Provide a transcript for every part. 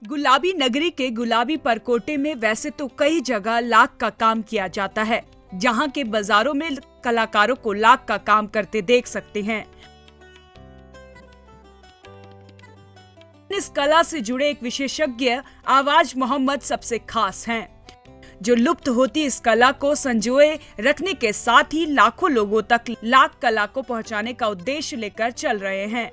गुलाबी नगरी के गुलाबी परकोटे में वैसे तो कई जगह लाख का काम किया जाता है, जहां के बाजारों में कलाकारों को लाख का काम करते देख सकते हैं। इस कला से जुड़े एक विशेषज्ञ आवाज मोहम्मद सबसे खास हैं, जो लुप्त होती इस कला को संजोए रखने के साथ ही लाखों लोगों तक लाख कला को पहुंचाने का उद्देश्य लेकर चल रहे हैं।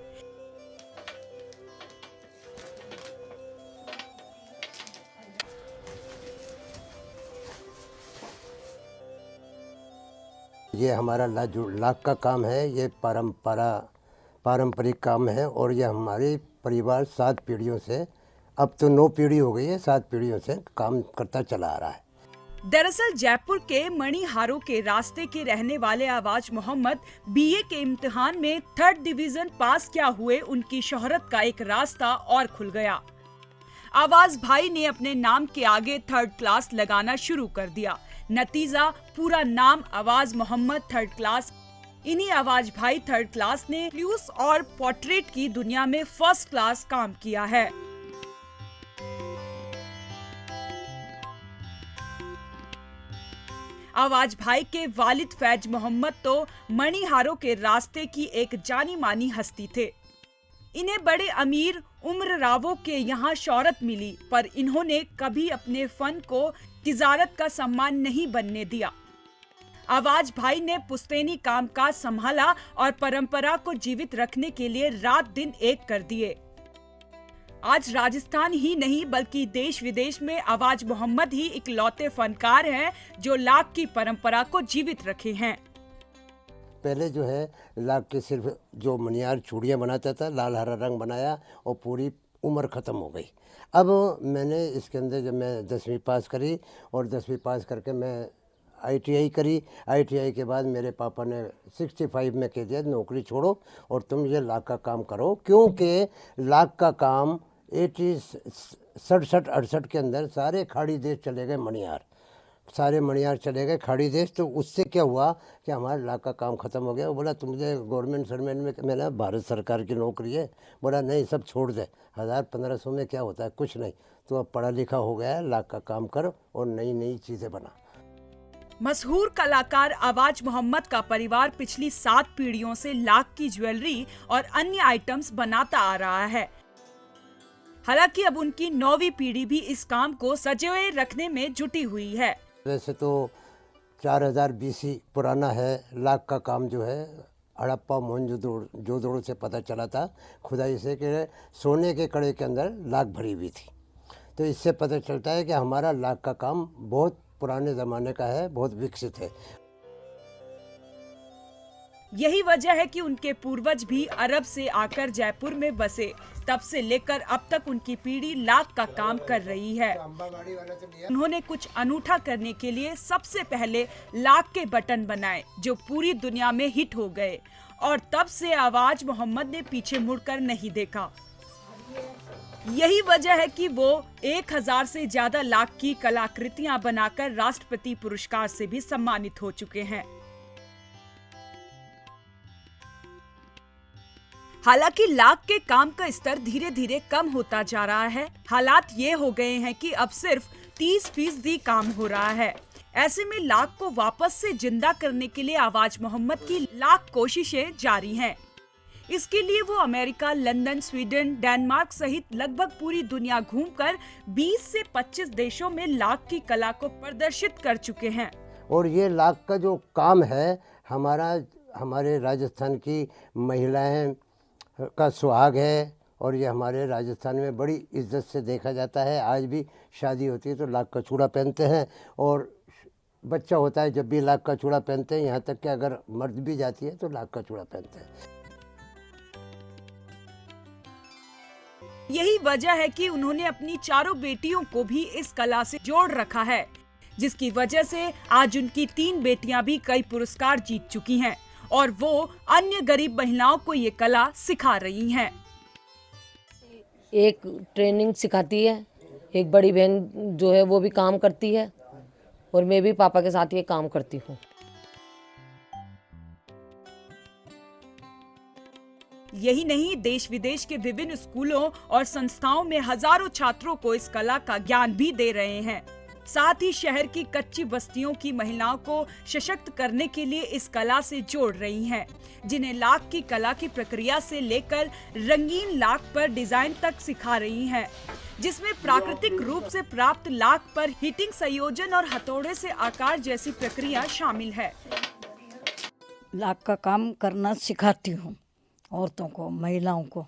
ये हमारा लाख का काम है। ये पारंपरिक काम है और ये हमारे परिवार 7 पीढ़ियों से, अब तो 9 पीढ़ी हो गई है, 7 पीढ़ियों से काम करता चला आ रहा है। दरअसल जयपुर के मणिहारों के रास्ते के रहने वाले आवाज मोहम्मद बीए के इम्तिहान में 3rd डिवीजन पास क्या हुए उनकी शोहरत का एक रास्ता और खुल गया। आवाज भाई ने अपने नाम के आगे 3rd क्लास लगाना शुरू कर दिया। नतीजा पूरा नाम आवाज मोहम्मद 3rd क्लास। इन्हीं आवाज भाई 3rd क्लास ने फ्लूस और पोर्ट्रेट की दुनिया में 1st क्लास काम किया है। आवाज भाई के वालिद फैज मोहम्मद तो मणिहारों के रास्ते की एक जानी मानी हस्ती थे। इन्हें बड़े अमीर उम्र रावों के यहाँ शोहरत मिली, पर इन्होंने कभी अपने फन को तिजारत का सम्मान नहीं बनने दिया। आवाज भाई ने पुश्तैनी कामकाज संभाला और परंपरा को जीवित रखने के लिए रात दिन एक कर दिए। आज राजस्थान ही नहीं बल्कि देश विदेश में आवाज मोहम्मद ही इकलौते फनकार हैं जो लाख की परंपरा को जीवित रखे हैं। पहले जो है लाख के सिर्फ जो मनियार चूड़ियाँ बनाता था, लाल हरा रंग बनाया और पूरी उम्र ख़त्म हो गई। अब मैंने इसके अंदर जब मैं 10वीं पास करी और 10वीं पास करके मैं ITI करी। ITI के बाद मेरे पापा ने 65 में कह दिया नौकरी छोड़ो और तुम ये लाख का काम करो, क्योंकि लाख का काम 67-68 के अंदर सारे खाड़ी देश चले गए, सारे मणियार चले गए खाड़ी देश। तो उससे क्या हुआ कि हमारा लाख का काम ख़त्म हो गया। वो बोला तुझे गवर्नमेंट सर्वेंट में, मैंने भारत सरकार की नौकरी है। बोला नहीं, सब छोड़ दे, 1000-1500 में क्या होता है, कुछ नहीं, तो अब पढ़ा लिखा हो गया है, लाख का काम कर और नई नई चीज़ें बना। मशहूर कलाकार आवाज मोहम्मद का परिवार पिछली 7 पीढ़ियों से लाख की ज्वेलरी और अन्य आइटम्स बनाता आ रहा है। हालांकि अब उनकी 9वीं पीढ़ी भी इस काम को सजोए रखने में जुटी हुई है। वैसे तो 4000 BC पुराना है लाख का काम जो है। हड़प्पा मोहनजोदड़ो से पता चला था खुदाई से कि सोने के कड़े के अंदर लाख भरी हुई थी। तो इससे पता चलता है कि हमारा लाख का काम बहुत पुराने ज़माने का है, बहुत विकसित है। यही वजह है कि उनके पूर्वज भी अरब से आकर जयपुर में बसे। तब से लेकर अब तक उनकी पीढ़ी लाख का काम कर रही है। उन्होंने कुछ अनूठा करने के लिए सबसे पहले लाख के बटन बनाए, जो पूरी दुनिया में हिट हो गए, और तब से आवाज मोहम्मद ने पीछे मुड़कर नहीं देखा। यही वजह है कि वो 1000 से ज्यादा लाख की कलाकृतियां बनाकर राष्ट्रपति पुरस्कार से भी सम्मानित हो चुके हैं। हालांकि लाख के काम का स्तर धीरे धीरे कम होता जा रहा है। हालात ये हो गए हैं कि अब सिर्फ 30% काम हो रहा है। ऐसे में लाख को वापस से जिंदा करने के लिए आवाज मोहम्मद की लाख कोशिशें जारी हैं। इसके लिए वो अमेरिका, लंदन, स्वीडन, डेनमार्क सहित लगभग पूरी दुनिया घूमकर 20 से 25 देशों में लाख की कला को प्रदर्शित कर चुके हैं। और ये लाख का जो काम है हमारे राजस्थान की महिलाएं का सुहाग है और ये हमारे राजस्थान में बड़ी इज्जत से देखा जाता है। आज भी शादी होती है तो लाख का चूड़ा पहनते हैं और बच्चा होता है जब भी लाख का चूड़ा पहनते हैं। यहाँ तक कि अगर मर्द भी जाती है तो लाख का चूड़ा पहनते हैं। यही वजह है कि उन्होंने अपनी चारों बेटियों को भी इस कला से जोड़ रखा है, जिसकी वजह से आज उनकी 3 बेटियां भी कई पुरस्कार जीत चुकी हैं और वो अन्य गरीब महिलाओं को ये कला सिखा रही हैं। एक ट्रेनिंग सिखाती है, एक बड़ी बहन जो है वो भी काम करती है और मैं भी पापा के साथ ये काम करती हूँ। यही नहीं, देश विदेश के विभिन्न स्कूलों और संस्थाओं में हजारों छात्रों को इस कला का ज्ञान भी दे रहे हैं। साथ ही शहर की कच्ची बस्तियों की महिलाओं को सशक्त करने के लिए इस कला से जोड़ रही हैं, जिन्हें लाख की कला की प्रक्रिया से लेकर रंगीन लाख पर डिजाइन तक सिखा रही हैं, जिसमें प्राकृतिक रूप से प्राप्त लाख पर हीटिंग संयोजन और हथौड़े से आकार जैसी प्रक्रिया शामिल है। लाख का काम करना सिखाती हूँ औरतों को, महिलाओं को,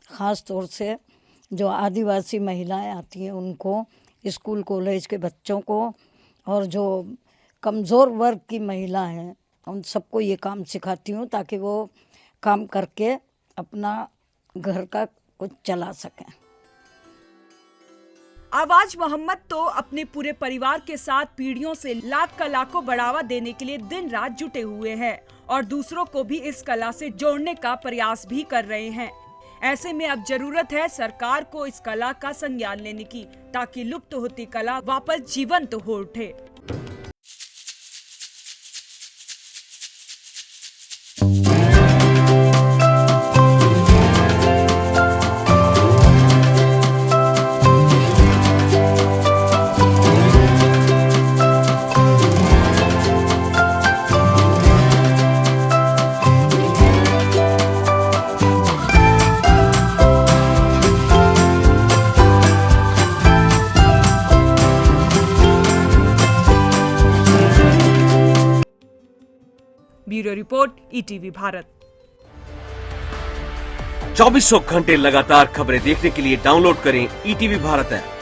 खास तौर से जो आदिवासी महिलाएं आती हैं उनको, स्कूल कॉलेज के बच्चों को, और जो कमज़ोर वर्ग की महिला हैं उन सबको ये काम सिखाती हूँ ताकि वो काम करके अपना घर का कुछ चला सकें। आवाज मोहम्मद तो अपने पूरे परिवार के साथ पीढ़ियों से लाख कला को बढ़ावा देने के लिए दिन रात जुटे हुए हैं और दूसरों को भी इस कला से जोड़ने का प्रयास भी कर रहे हैं। ऐसे में अब जरूरत है सरकार को इस कला का संज्ञान लेने की, ताकि लुप्त होती कला वापस जीवंत हो उठे। Bureau report, ETV Bharat. 24 घंटे लगातार खबरें देखने के लिए डाउनलोड करें ईटीवी भारत ऐप।